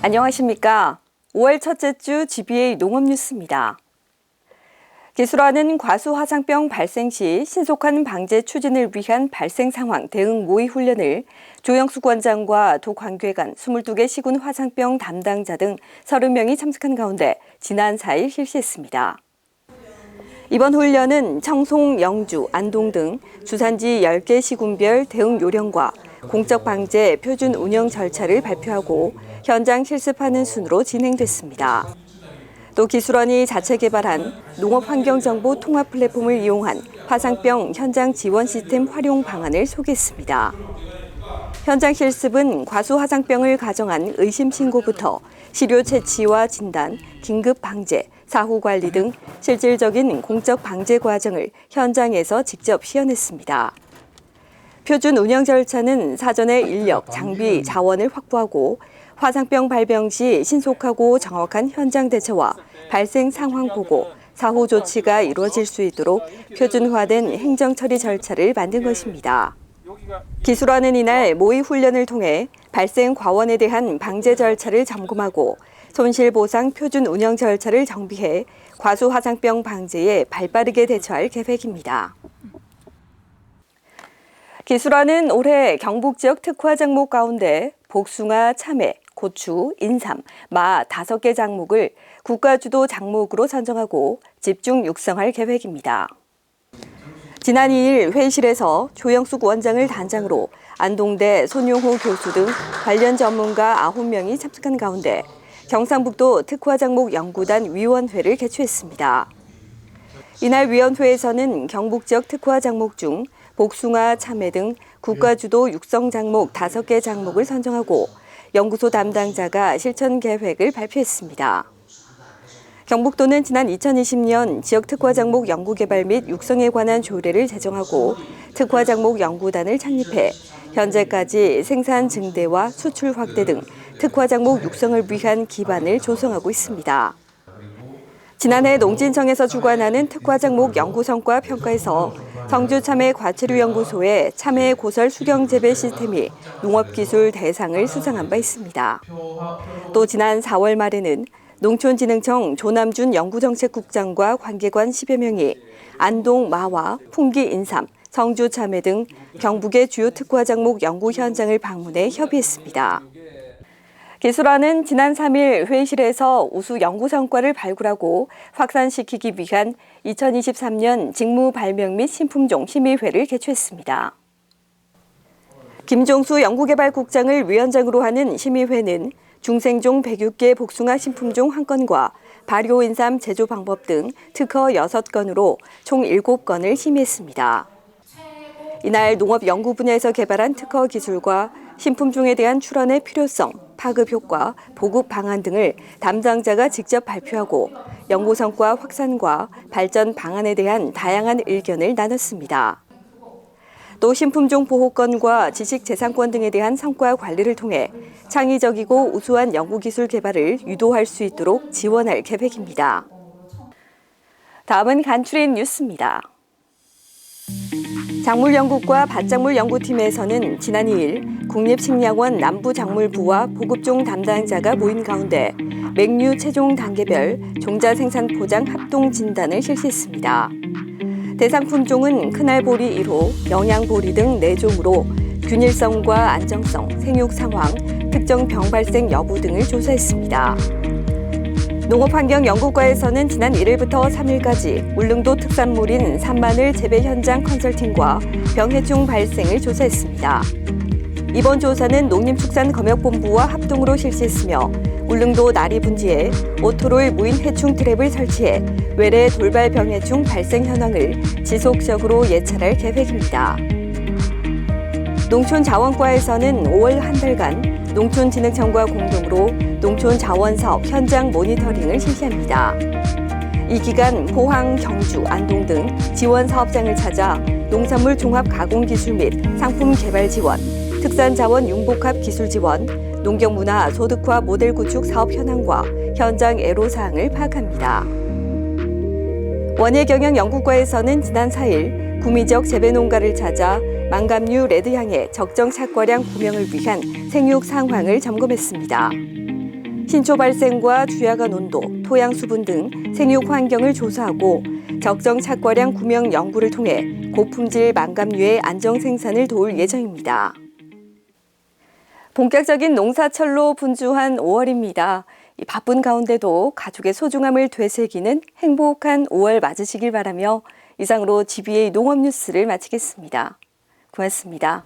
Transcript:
안녕하십니까. 5월 첫째 주 GBA 농업뉴스입니다. 기술화는 과수화상병 발생 시 신속한 방제 추진을 위한 발생 상황 대응 모의 훈련을 조영숙 원장과 도관계관 22개 시군 화상병 담당자 등 30명이 참석한 가운데 지난 4일 실시했습니다. 이번 훈련은 청송, 영주, 안동 등 주산지 10개 시군별 대응 요령과 공적 방제 표준 운영 절차를 발표하고 현장 실습하는 순으로 진행됐습니다. 또 기술원이 자체 개발한 농업환경정보 통합 플랫폼을 이용한 화상병 현장 지원 시스템 활용 방안을 소개했습니다. 현장 실습은 과수화상병을 가정한 의심 신고부터 시료 채취와 진단, 긴급 방제, 사후 관리 등 실질적인 공적 방제 과정을 현장에서 직접 시연했습니다. 표준 운영 절차는 사전에 인력, 장비, 자원을 확보하고 화상병 발병 시 신속하고 정확한 현장 대처와 발생 상황 보고, 사후 조치가 이루어질 수 있도록 표준화된 행정 처리 절차를 만든 것입니다. 기술화는 이날 모의 훈련을 통해 발생 과원에 대한 방제 절차를 점검하고 손실보상 표준 운영 절차를 정비해 과수화상병 방제에 발빠르게 대처할 계획입니다. 기술화는 올해 경북 지역 특화 작목 가운데 복숭아, 참외, 고추, 인삼, 마 5개 작목을 국가주도 작목으로 선정하고 집중 육성할 계획입니다. 지난 2일 회의실에서 조영숙 원장을 단장으로 안동대 손용호 교수 등 관련 전문가 9명이 참석한 가운데 경상북도 특화작목 연구단 위원회를 개최했습니다. 이날 위원회에서는 경북 지역 특화 작목 중 복숭아, 참외 등 국가주도 육성 작목 5개 작목을 선정하고 연구소 담당자가 실천 계획을 발표했습니다. 경북도는 지난 2020년 지역 특화 작목 연구 개발 및 육성에 관한 조례를 제정하고 특화 작목 연구단을 창립해 현재까지 생산 증대와 수출 확대 등 특화 작목 육성을 위한 기반을 조성하고 있습니다. 지난해 농진청에서 주관하는 특화 작목 연구 성과 평가에서 성주 참외 과체류연구소의 참외 고설 수경 재배 시스템이 농업기술 대상을 수상한 바 있습니다. 또 지난 4월 말에는 농촌진흥청 조남준 연구정책국장과 관계관 10여 명이 안동 마와 풍기 인삼, 성주 참외 등 경북의 주요 특화 작목 연구 현장을 방문해 협의했습니다. 기술화는 지난 3일 회의실에서 우수 연구 성과를 발굴하고 확산시키기 위한 2023년 직무 발명 및 신품종 심의회를 개최했습니다. 김종수 연구개발국장을 위원장으로 하는 심의회는 중생종 106개 복숭아 신품종 1건과 발효인삼 제조 방법 등 특허 6건으로 총 7건을 심의했습니다. 이날 농업연구 분야에서 개발한 특허 기술과 신품종에 대한 출원의 필요성, 파급 효과, 보급 방안 등을 담당자가 직접 발표하고 연구 성과 확산과 발전 방안에 대한 다양한 의견을 나눴습니다. 또 신품종 보호권과 지식재산권 등에 대한 성과 관리를 통해 창의적이고 우수한 연구기술 개발을 유도할 수 있도록 지원할 계획입니다. 다음은 간추린 뉴스입니다. 작물연구과 밭작물연구팀에서는 지난 2일 국립식량원 남부작물부와 보급종 담당자가 모인 가운데 맹류 체종 단계별 종자 생산 포장 합동 진단을 실시했습니다. 대상 품종은 큰알보리 1호, 영양보리 등 4종으로 균일성과 안정성, 생육 상황, 특정 병 발생 여부 등을 조사했습니다. 농업환경연구과에서는 지난 1일부터 3일까지 울릉도 특산물인 산마늘 재배 현장 컨설팅과 병해충 발생을 조사했습니다. 이번 조사는 농림축산검역본부와 합동으로 실시했으며 울릉도 나리 분지에 오토롤 무인 해충 트랩을 설치해 외래 돌발 병해충 발생 현황을 지속적으로 예찰할 계획입니다. 농촌자원과에서는 5월 한 달간 농촌진흥청과 공동으로 농촌자원사업 현장 모니터링을 실시합니다. 이 기간 포항, 경주, 안동 등 지원 사업장을 찾아 농산물 종합 가공 기술 및 상품 개발 지원, 특산자원 융복합 기술 지원, 농경문화 소득화 모델 구축 사업 현황과 현장 애로사항을 파악합니다. 원예경영연구과에서는 지난 4일 구미지역 재배농가를 찾아 망감류 레드향의 적정 착과량 구명을 위한 생육 상황을 점검했습니다. 신초 발생과 주야간 온도, 토양 수분 등 생육 환경을 조사하고 적정 착과량 구명 연구를 통해 고품질 망감류의 안정 생산을 도울 예정입니다. 본격적인 농사철로 분주한 5월입니다. 이 바쁜 가운데도 가족의 소중함을 되새기는 행복한 5월 맞으시길 바라며 이상으로 GBA 농업 뉴스를 마치겠습니다. 고맙습니다.